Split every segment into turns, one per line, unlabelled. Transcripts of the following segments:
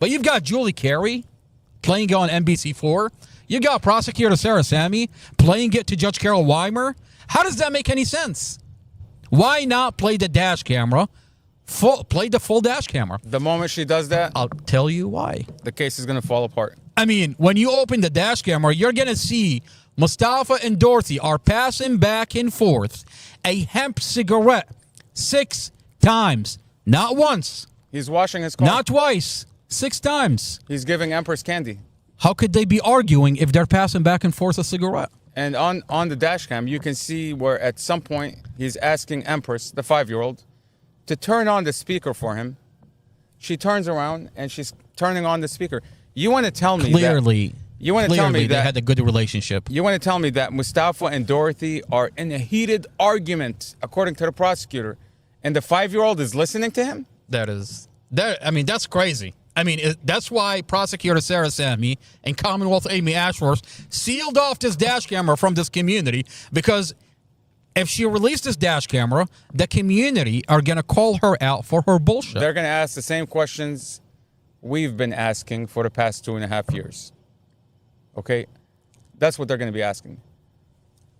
But you've got Julie Carey playing it on NBC4. You got prosecutor Sarah Sammy playing it to Judge Carol Weimer. How does that make any sense? Why not play the dash camera? Play the full dash camera.
The moment she does that,
I'll tell you why.
the case is going to fall apart.
I mean, when you open the dash camera, you're going to see Mustafa and Dorothy are passing back and forth a hemp cigarette 6 times. Not once.
He's washing his car.
Not twice. 6 times.
He's giving Empress candy.
How could they be arguing if they're passing back and forth a cigarette?
And on the dash cam, you can see where at some point he's asking Empress, the 5-year-old, to turn on the speaker for him. She turns around and she's turning on the speaker. You want to tell me
Clearly,
you want to tell me
they
that
had a good relationship.
you want to tell me that Mustafa and Dorothy are in a heated argument, according to the prosecutor, and the 5-year-old is listening to him?
That's crazy. I mean, that's why prosecutor Sarah Sammy and Commonwealth Amy Ashworth sealed off this dash camera from this community, because if she released this dash camera, the community are going to call her out for her bullshit.
They're going to ask the same questions we've been asking for the past 2.5 years. Okay? That's what they're going to be asking.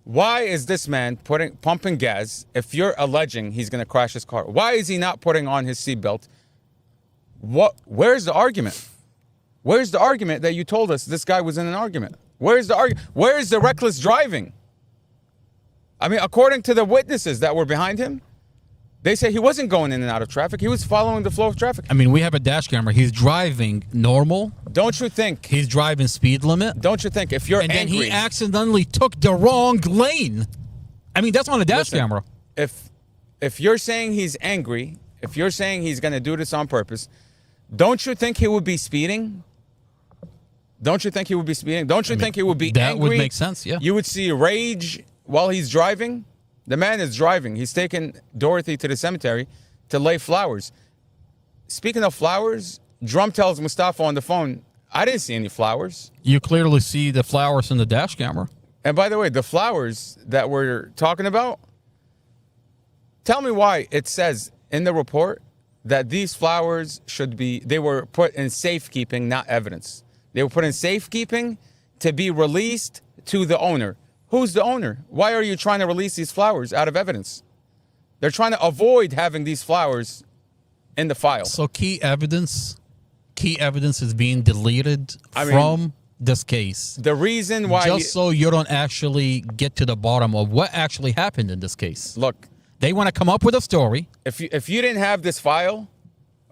Why is this man pumping gas if you're alleging he's going to crash his car? Why is he not putting on his seatbelt? Where's the argument? Where's the argument that you told us this guy was in an argument? Where's the argument? Where's the reckless driving? I mean, according to the witnesses that were behind him, they say he wasn't going in and out of traffic. He was following the flow of traffic.
I mean, we have a dash camera. He's driving normal.
Don't you think?
He's driving speed limit.
Don't you think if you're
And then
angry,
he accidentally took the wrong lane. I mean, that's on a dash camera.
If you're saying he's angry, if you're saying he's going to do this on purpose, don't you think he would be speeding? Don't you think he would be speeding? Don't you think he would be
that
angry?
would make sense, yeah.
You would see rage while he's driving. The man is driving. He's taking Dorothy to the cemetery to lay flowers. Speaking of flowers, Drum tells Mustafa on the phone, I didn't see any flowers.
You clearly see the flowers in the dash camera.
And by the way, the flowers that we're talking about, tell me why it says in the report that these flowers they were put in safekeeping, not evidence. They were put in safekeeping to be released to the owner. Who's the owner? Why are you trying to release these flowers out of evidence? They're trying to avoid having these flowers in the file.
So key evidence is being deleted from this case.
The reason why...
so you don't actually get to the bottom of what actually happened in this case.
Look,
they want to come up with a story.
If you didn't have this file,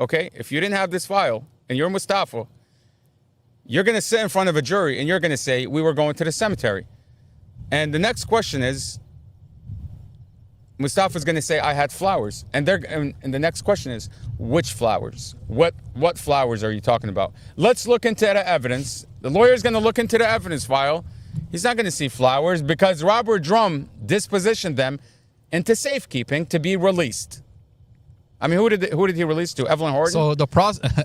okay? If you didn't have this file and you're Mustafa, you're going to sit in front of a jury and you're going to say, we were going to the cemetery. And the next question is, Mustafa's going to say, I had flowers. And the next question is, which flowers? What flowers are you talking about? Let's look into the evidence. The lawyer's going to look into the evidence file. He's not going to see flowers because Robert Drum dispositioned them into safekeeping to be released. I mean, who did he release to? Evelyn Horton?
So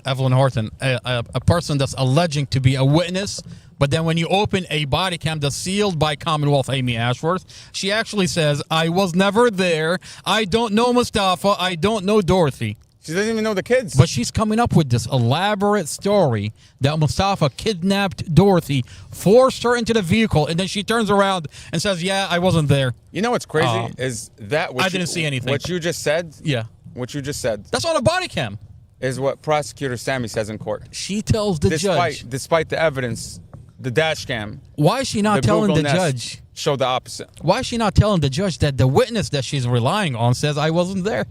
Evelyn Horton, a person that's alleging to be a witness, but then when you open a body cam that's sealed by Commonwealth Amy Ashworth, she actually says, I was never there. I don't know Mustafa. I don't know Dorothy.
She doesn't even know the kids.
But she's coming up with this elaborate story that Mustafa kidnapped Dorothy, forced her into the vehicle, and then she turns around and says, yeah, I wasn't there.
You know what's crazy is that
I didn't see anything.
What you just said?
Yeah.
What you just said.
That's on a body cam.
Is what prosecutor Sammy says in court.
She tells the judge.
Despite the evidence, the dash cam.
Why is she not telling the judge?
Show the opposite.
Why is she not telling the judge that the witness that she's relying on says, I wasn't there?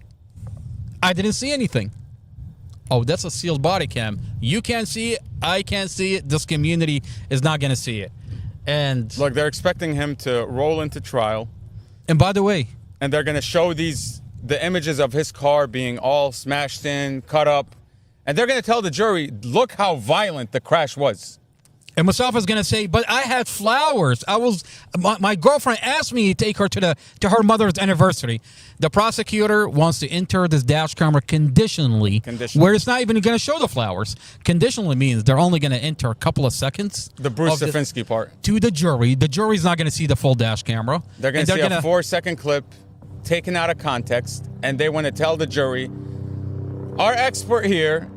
I didn't see anything. Oh, that's a sealed body cam. You can't see it. I can't see it. This community is not going to see it. And
look, they're expecting him to roll into trial.
And by the way,
and they're going to show the images of his car being all smashed in, cut up. And they're going to tell the jury, look how violent the crash was.
And Mustafa's going to say, but I had flowers. My girlfriend asked me to take her to her mother's anniversary. The prosecutor wants to enter this dash camera conditionally, where it's not even going to show the flowers. Conditionally means they're only going to enter a couple of seconds.
The Bruce Safinsky part.
To the jury. The jury's not going to see the full dash camera.
They're going to see a 4-second clip taken out of context, and they want to tell the jury, our expert here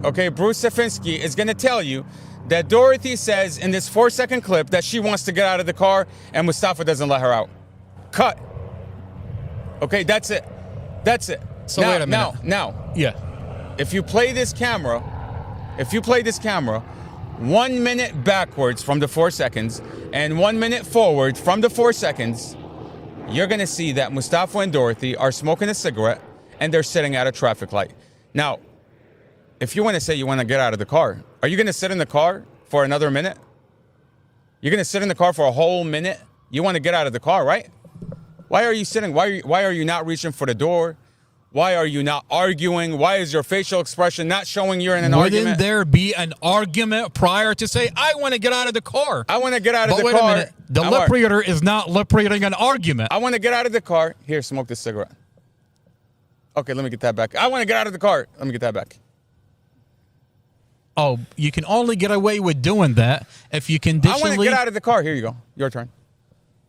okay, Bruce Safinsky is going to tell you that Dorothy says in this 4-second clip that she wants to get out of the car and Mustafa doesn't let her out. Cut. Okay, that's it. That's it.
So wait a minute.
Now,
Yeah.
if you play this camera 1 minute backwards from the 4 seconds and 1 minute forward from the 4 seconds, you're going to see that Mustafa and Dorothy are smoking a cigarette and they're sitting at a traffic light. Now, if you want to say you want to get out of the car, are you going to sit in the car for another minute? You're going to sit in the car for a whole minute? You want to get out of the car, right? Why are you sitting? Why are you not reaching for the door? Why are you not arguing? Why is your facial expression not showing you're in an argument?
Wouldn't there be an argument prior to say, I want to get out of the car?
I want to get out of
But
the
wait
car.
a minute. The lip reader is not lip reading an argument.
I want to get out of the car. Here, smoke this cigarette. Okay, let me get that back. I want to get out of the car. Let me get that back.
Oh, you can only get away with doing that if you
I
conditionally...
want to get out of the car. Here you go. Your turn.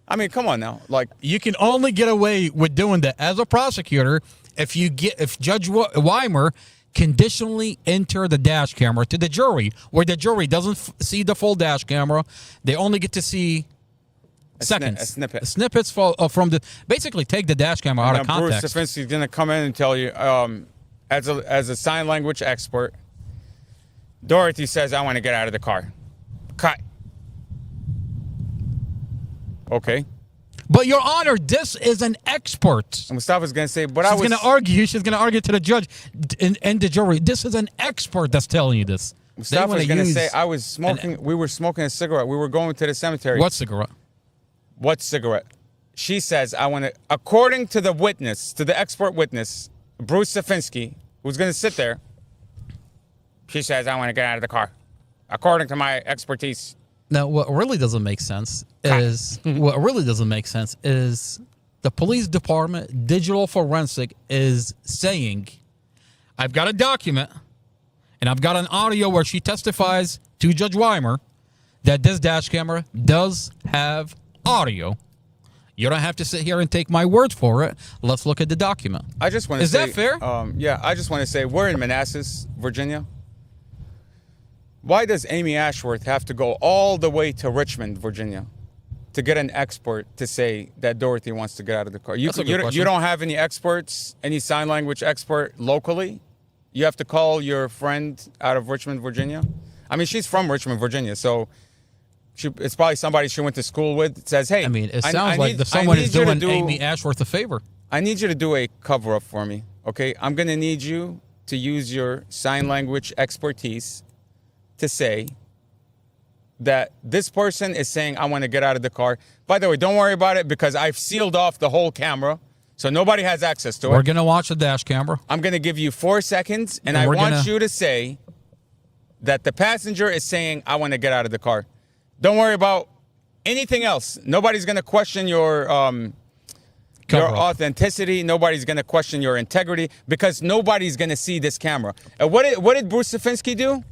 I mean, come on now. Like,
You can only get away with doing that as a prosecutor if Judge Weimer conditionally enter the dash camera to the jury, where the jury doesn't see the full dash camera. They only get to see seconds.
a snippet.
Snippets from the... Basically, take the dash camera out of
now Bruce
context.
Safinsky's going to come in and tell you, as a sign language expert, Dorothy says, I want to get out of the car. Cut. Okay.
But, Your Honor, this is an expert.
And Mustafa's going to say, but
She's
I was...
going to argue. She's going to argue to the judge and the jury. This is an expert that's telling you this.
Mustafa's going to say, I was smoking... we were smoking a cigarette. We were going to the cemetery.
What cigarette?
What cigarette? She says, I want to... According to the witness, to the expert witness, Bruce Safinsky, who's going to sit there, she says, I want to get out of the car. According to my expertise.
Now, what really doesn't make sense is the police department, digital forensic, is saying, I've got a document and I've got an audio where she testifies to Judge Weimer that this dash camera does have audio. You don't have to sit here and take my word for it. Let's look at the document.
I just want to
Is
say...
that fair?
Yeah, I just want to say, we're in Manassas, Virginia. Why does Amy Ashworth have to go all the way to Richmond, Virginia, to get an expert to say that Dorothy wants to get out of the car? You don't have any experts, any sign language expert locally? You have to call your friend out of Richmond, Virginia? I mean, she's from Richmond, Virginia, so it's probably somebody she went to school with that says, hey...
I mean, it sounds like someone is doing Amy Ashworth a favor.
I need you to do a cover-up for me, okay? I'm going to need you to use your sign language expertise to say that this person is saying, I want to get out of the car. By the way, don't worry about it because I've sealed off the whole camera, so nobody has access to it.
We're going to watch the dash camera.
I'm going to give you 4 seconds, and I want you to say that the passenger is saying, I want to get out of the car. Don't worry about anything else. Nobody's going to question your authenticity. Nobody's going to question your integrity because nobody's going to see this camera. And what did Bruce Safinsky do?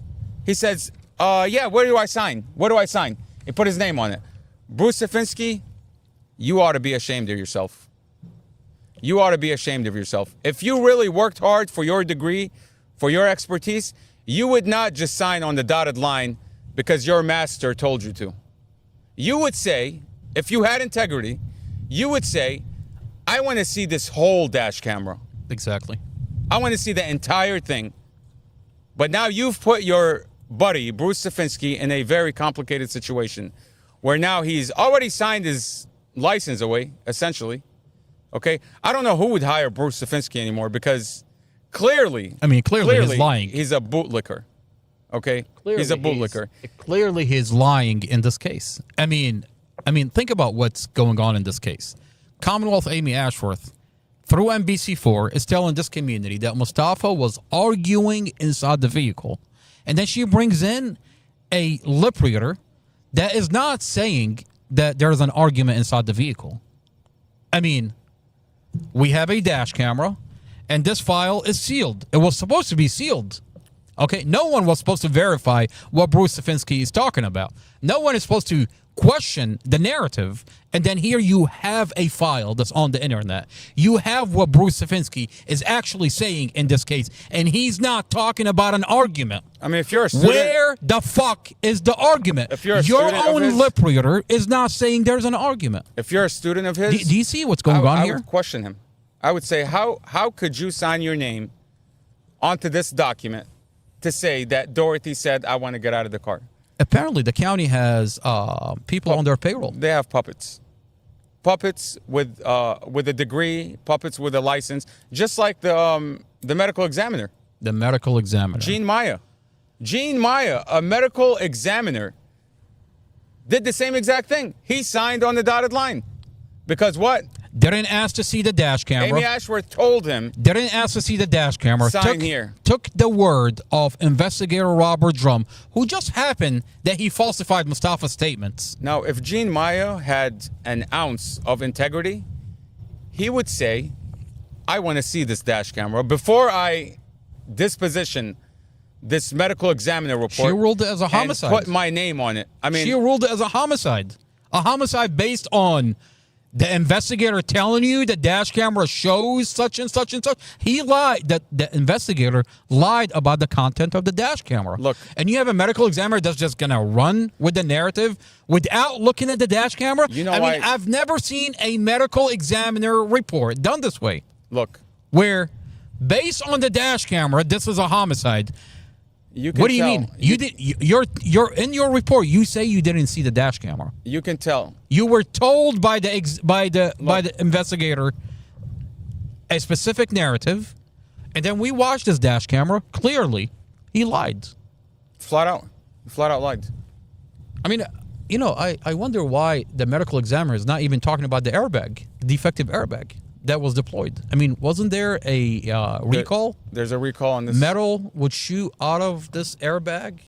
He says, yeah, where do I sign? What do I sign? He put his name on it. Bruce Safinsky, you ought to be ashamed of yourself. You ought to be ashamed of yourself. If you really worked hard for your degree, for your expertise, you would not just sign on the dotted line because your master told you to. You would say, if you had integrity, you would say, I want to see this whole dash camera.
Exactly.
I want to see the entire thing. But now you've put your buddy, Bruce Safinsky, in a very complicated situation where now he's already signed his license away, essentially. Okay? I don't know who would hire Bruce Safinsky anymore because clearly
he's lying.
He's a bootlicker. Okay? He's a bootlicker.
Clearly he's lying in this case. I mean, think about what's going on in this case. Commonwealth Amy Ashworth, through NBC4, is telling this community that Mustafa was arguing inside the vehicle. And then she brings in a lip reader that is not saying that there's an argument inside the vehicle. I mean, we have a dash camera, and this file is sealed. It was supposed to be sealed. Okay, no one was supposed to verify what Bruce Safinsky is talking about. No one is supposed to question the narrative. And then here you have a file that's on the internet. You have what Bruce Safinsky is actually saying in this case, and he's not talking about an argument.
I mean, if you're a student,
Where the fuck is the argument?
If you're a
Your
student of
own
his-
lip reader is not saying there's an argument.
if you're a student of his,
Do you see what's going on
I
here?
would question him. I would say, how could you sign your name onto this document to say that Dorothy said, I want to get out of the car?
Apparently, the county has people on their payroll.
They have puppets. Puppets with a degree, puppets with a license, just like the medical examiner,
The medical examiner.
Gene Maya. Gene Maya, a medical examiner, did the same exact thing. He signed on the dotted line. Because what?
Didn't ask to see the dash camera.
Amy Ashworth told him,
Didn't ask to see the dash camera.
Sign here.
Took the word of investigator Robert Drum, who just happened that he falsified Mustafa's statements.
now, if Gene Maya had an ounce of integrity, he would say, I want to see this dash camera before I disposition this medical examiner report.
She ruled it as a
and
homicide.
put my name on it. I mean,
She ruled it as a homicide. A homicide based on the investigator telling you the dash camera shows such and such and such. He lied. That the investigator lied about the content of the dash camera.
Look.
And you have a medical examiner that's just gonna run with the narrative without looking at the dash camera.
You know
I mean,
why-
I've never seen a medical examiner report done this way,
look,
where based on the dash camera, this is a homicide.
you can
What do you
tell,
mean? You're in your report. You say you didn't see the dash camera.
You can tell.
You were told by the investigator a specific narrative, and then we watched this dash camera. Clearly, he lied.
Flat out lied.
I mean, I wonder why the medical examiner is not even talking about the airbag, the defective airbag that was deployed. I mean, wasn't there a recall?
There's a recall on this.
Metal would shoot out of this airbag